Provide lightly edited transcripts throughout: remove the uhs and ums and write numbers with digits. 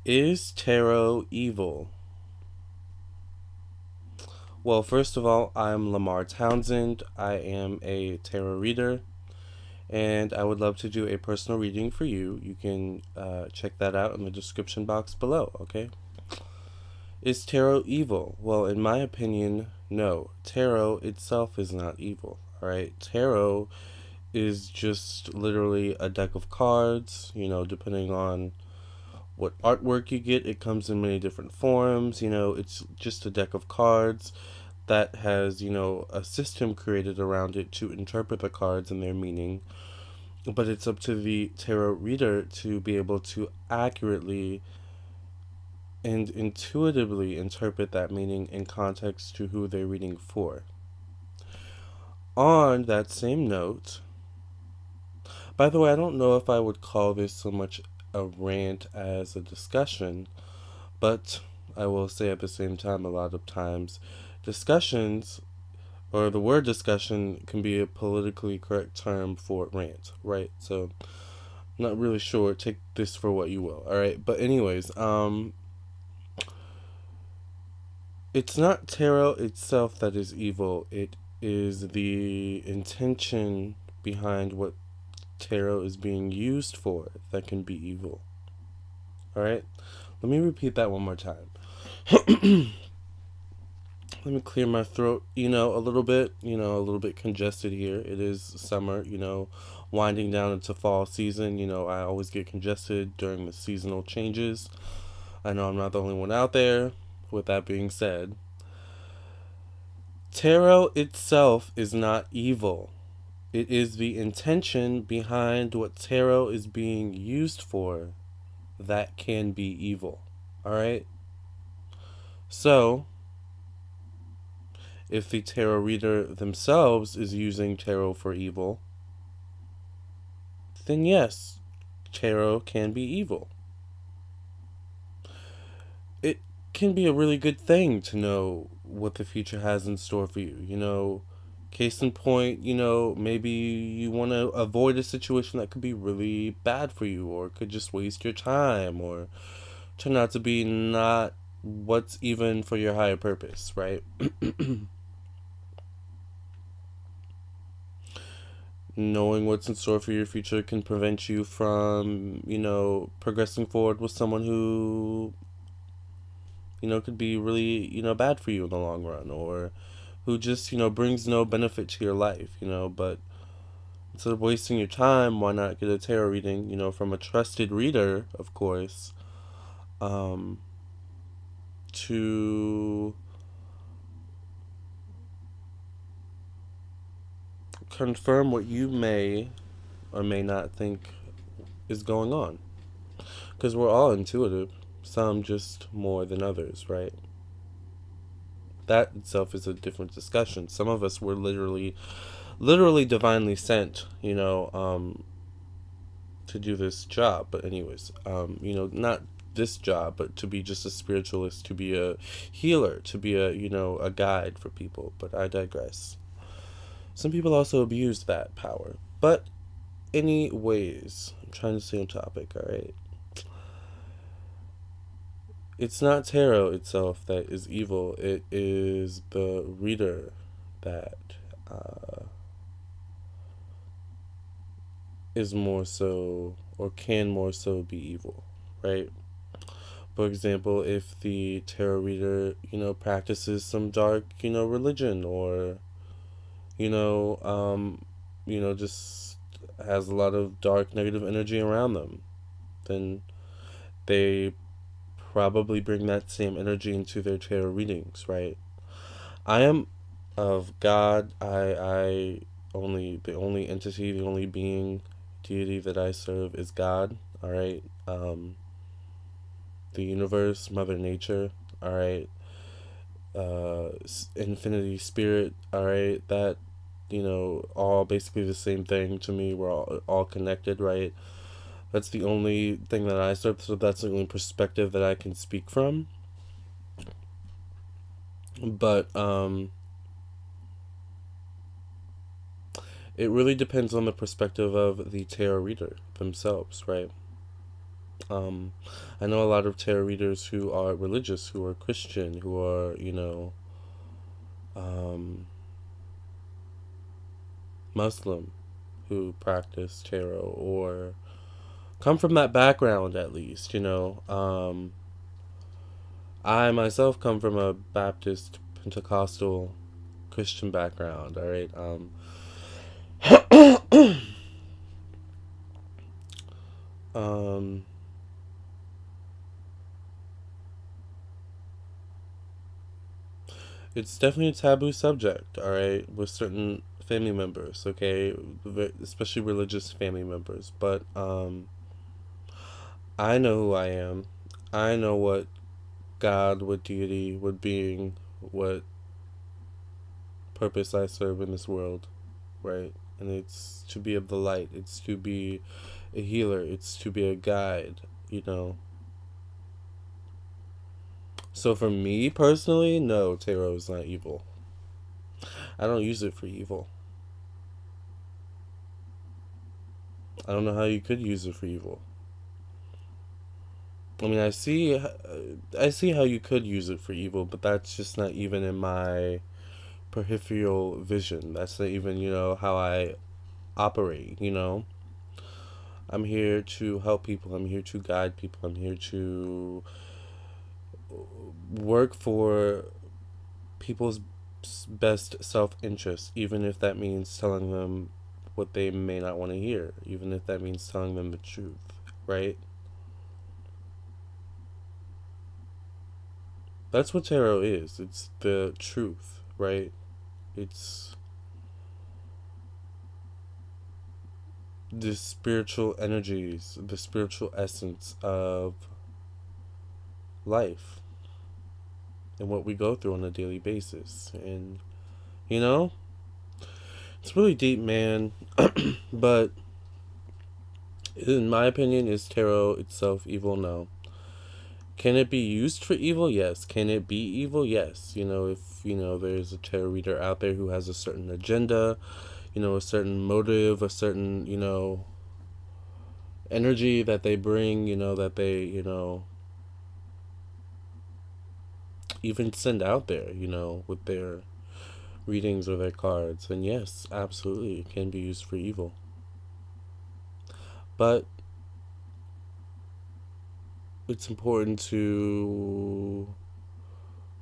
Is tarot evil? Well, first of all, I'm Lamarr Townsend. I am a tarot reader, and I would love to do a personal reading for you. You can check that out in the description box below, okay? Is tarot evil? Well, in my opinion, no. Tarot itself is not evil, alright? Tarot is just literally a deck of cards, depending on what artwork you get. It comes in many different forms. It's just a deck of cards that has, a system created around it to interpret the cards and their meaning. But it's up to the tarot reader to be able to accurately and intuitively interpret that meaning in context to who they're reading for. On that same note, by the way, I don't know if I would call this so much a rant as a discussion, but I will say at the same time, a lot of times, discussions, or the word discussion, can be a politically correct term for rant, right? So, I'm not really sure. Take this for what you will, alright? But, anyways, it's not tarot itself that is evil, it is the intention behind what tarot is being used for that can be evil. Alright? Let me repeat that one more time. Let me clear my throat, a little bit congested here. It is summer, winding down into fall season. I always get congested during the seasonal changes. I know I'm not the only one out there. With that being said, tarot itself is not evil. It is the intention behind what tarot is being used for that can be evil. Alright? So, if the tarot reader themselves is using tarot for evil, then yes, tarot can be evil. It can be a really good thing to know what the future has in store for you. Case in point, maybe you want to avoid a situation that could be really bad for you, or could just waste your time, or turn out to be not what's even for your higher purpose, right? Knowing what's in store for your future can prevent you from, progressing forward with someone who, could be really, bad for you in the long run, or who just, brings no benefit to your life, but instead of wasting your time, why not get a tarot reading, from a trusted reader, of course, um, to confirm what you may or may not think is going on. Because we're all intuitive, some just more than others, right? That itself is a different discussion. Some of us were literally divinely sent, to do this job. But anyways, not this job, but to be just a spiritualist, to be a healer, to be a guide for people. But I digress. Some people also abuse that power. But anyways, I'm trying to stay on topic, alright? It's not tarot itself that is evil. It is the reader that uh, is more so, or can more so be evil, right? For example, if the tarot reader, practices some dark, religion, or, you know, um, just has a lot of dark negative energy around them, then they probably bring that same energy into their tarot readings, right? I am of God. I only the only entity, the only being, deity that I serve is God. All right. The universe, Mother Nature. All right. Infinity Spirit. All right. That, all basically the same thing to me. We're all connected, right? That's the only thing that I serve. So that's the only perspective that I can speak from. But it really depends on the perspective of the tarot reader themselves, right? Um, I know a lot of tarot readers who are religious, who are Christian, who are, um, Muslim, who practice tarot or come from that background at least, I myself come from a Baptist Pentecostal Christian background, all right? Um, it's definitely a taboo subject, all right, with certain family members, okay, especially religious family members. But I know who I am. I know what God, what deity, what being, what purpose I serve in this world, right? And it's to be of the light. It's to be a healer. It's to be a guide. So for me personally, no, tarot is not evil. I don't use it for evil. I don't know how you could use it for evil. I mean, I see how you could use it for evil, but that's just not even in my peripheral vision. That's not even, how I operate. I'm here to help people. I'm here to guide people. I'm here to work for people's best self interest, even if that means telling them what they may not want to hear, even if that means telling them the truth, right? That's what tarot is. It's the truth, right? It's the spiritual energies, the spiritual essence of life and what we go through on a daily basis. And, you know, it's really deep, man. But in my opinion, is tarot itself evil? No. Can it be used for evil? Yes. Can it be evil? Yes. If, there's a tarot reader out there who has a certain agenda, a certain motive, a certain, energy that they bring, that they, even send out there, with their readings or their cards, then yes, absolutely, it can be used for evil. But it's important to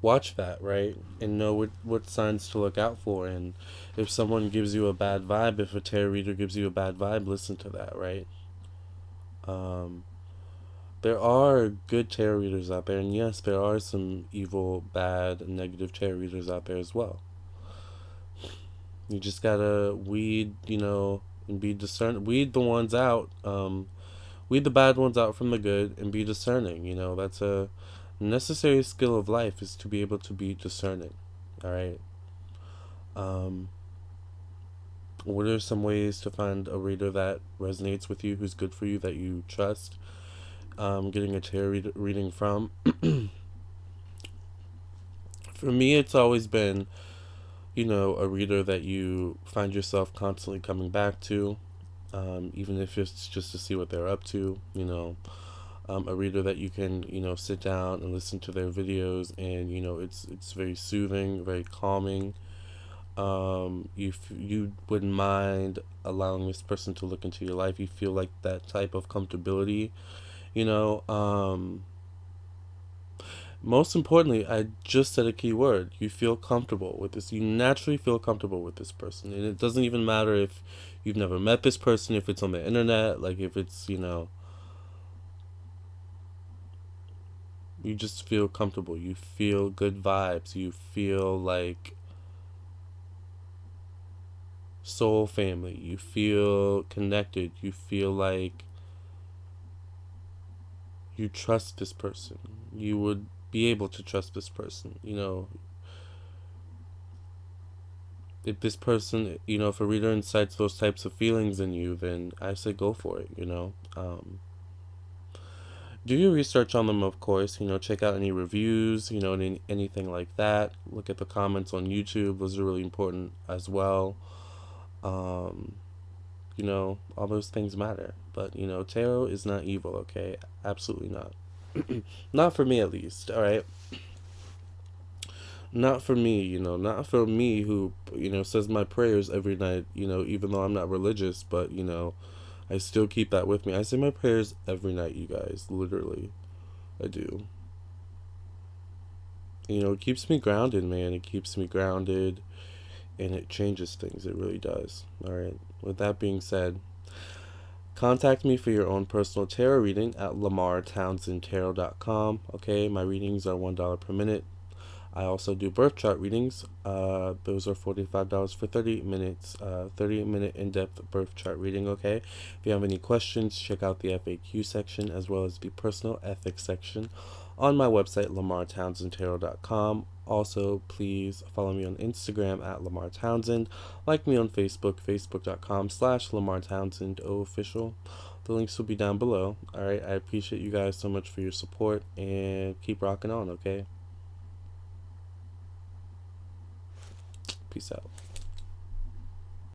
watch that, right? And know what signs to look out for. And if someone gives you a bad vibe, if a tarot reader gives you a bad vibe, listen to that, right? Um, there are good tarot readers out there, and yes, there are some evil, bad, negative tarot readers out there as well. You just gotta weed, and be discerning. Weed the ones out. Weed the bad ones out from the good, and be discerning. That's a necessary skill of life, is to be able to be discerning. All right. Um, what are some ways to find a reader that resonates with you, who's good for you, that you trust? Getting a tarot reading from. For me, it's always been, a reader that you find yourself constantly coming back to, even if it's just to see what they're up to. A reader that you can, sit down and listen to their videos, and it's very soothing, very calming. You wouldn't mind allowing this person to look into your life. You feel like that type of comfortability. You know, um, Most importantly, I just said a key word. You feel comfortable with this. You naturally feel comfortable with this person. And it doesn't even matter if you've never met this person, if it's on the internet, like if it's, you just feel comfortable. You feel good vibes. You feel like soul family. You feel connected. You feel like you trust this person. You would be able to trust this person. If this person, if a reader incites those types of feelings in you, then I say go for it. Do your research on them, of course. Check out any reviews, anything like that. Look at the comments on YouTube. Those are really important as well. Um, all those things matter. But, tarot is not evil, okay? Absolutely not. Not for me, at least, all right? Not for me, not for me who, says my prayers every night, even though I'm not religious, but, I still keep that with me. I say my prayers every night, you guys, literally. I do. It keeps me grounded, man. It keeps me grounded and it changes things. It really does. All right. With that being said, contact me for your own personal tarot reading at lamarrtownsendtarot.com. Okay, my readings are $1 per minute. I also do birth chart readings. Those are $45 for 30 minutes, 30-minute in-depth birth chart reading, okay? If you have any questions, check out the FAQ section as well as the personal ethics section on my website, lamarrtownsendtarot.com. Also, please follow me on Instagram at Lamarr Townsend. Like me on Facebook, facebook.com/LamarrTownsendOfficial. The links will be down below. All right, I appreciate you guys so much for your support and keep rocking on, okay? Peace out.